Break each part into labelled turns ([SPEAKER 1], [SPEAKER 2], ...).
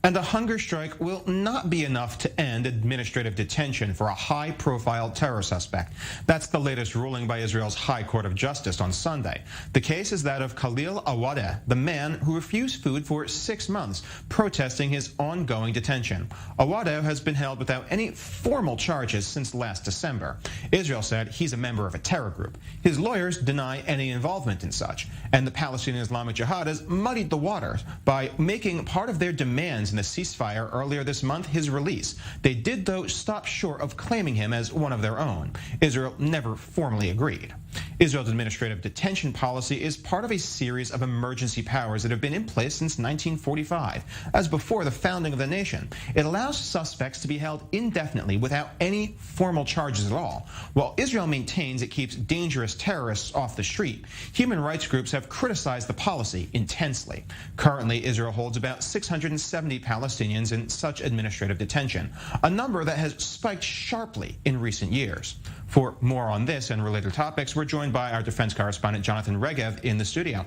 [SPEAKER 1] And a hunger strike will not be enough to end administrative detention for a high-profile terror suspect. That's the latest ruling by Israel's High Court of Justice on Sunday. The case is that of Khalil Awadeh, the man who refused food for 6 months, protesting his ongoing detention. Awadeh has been held without any formal charges since last December. Israel said he's a member of a terror group. His lawyers deny any involvement in such. And the Palestinian Islamic Jihad has muddied the waters by making part of their demands in the ceasefire earlier this month his release. They did, though, stop short of claiming him as one of their own. Israel never formally agreed. Israel's administrative detention policy is part of a series of emergency powers that have been in place since 1945, as before the founding of the nation. It allows suspects to be held indefinitely without any formal charges at all. While Israel maintains it keeps dangerous terrorists off the street, human rights groups have criticized the policy intensely. Currently, Israel holds about 670 Palestinians in such administrative detention, a number that has spiked sharply in recent years. For more on this and related topics, we're joined by our defense correspondent Jonathan Regev in the studio.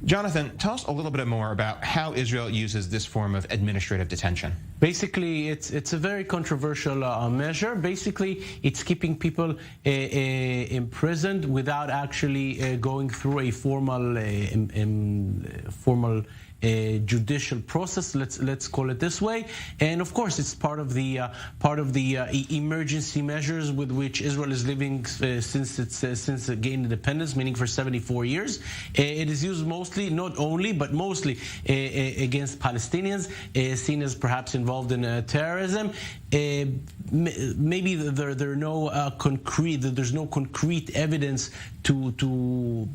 [SPEAKER 1] Jonathan, tell us a little bit more about how Israel uses this form of administrative detention.
[SPEAKER 2] Basically, it's a very controversial measure. Basically, it's keeping people imprisoned without actually going through a formal judicial process. Let's call it this way. And of course, it's part of the emergency measures with which Israel is living since it gained independence, meaning for 74 years. It is used mostly, not only, but mostly against Palestinians, seen as perhaps involved in terrorism. Maybe there's no concrete evidence to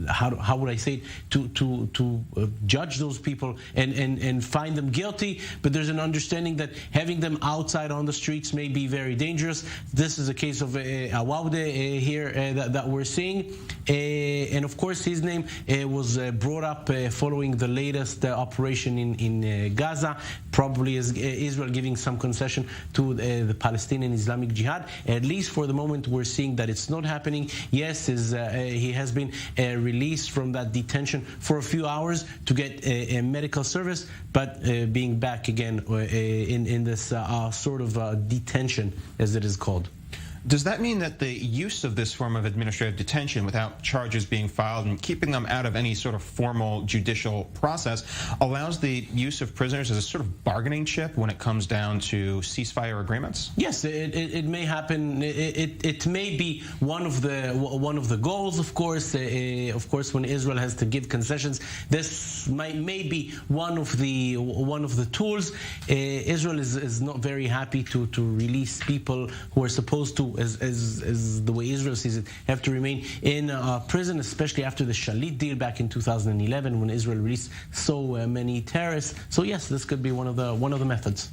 [SPEAKER 2] how would I say it, to judge those people and find them guilty, but there's an understanding that having them outside on the streets may be very dangerous. This is a case of Awadeh here that we're seeing, and of course his name was brought up following the latest operation in Gaza, probably as Israel giving some concession to the Palestinian Islamic Jihad. At least for the moment, we're seeing that it's not happening. Yes, he has been released from that detention for a few hours to get a medical service, but being back again in this sort of detention, as it is called.
[SPEAKER 1] Does that mean that the use of this form of administrative detention without charges being filed and keeping them out of any sort of formal judicial process allows the use of prisoners as a sort of bargaining chip when it comes down to ceasefire agreements?
[SPEAKER 2] Yes, it may happen. It may be one of the goals, of course. When Israel has to give concessions, this may be one of the tools. Israel is not very happy to release people who are supposed to, as the way Israel sees it, have to remain in prison, especially after the Shalit deal back in 2011 when Israel released so many terrorists. So yes, this could be one of the methods.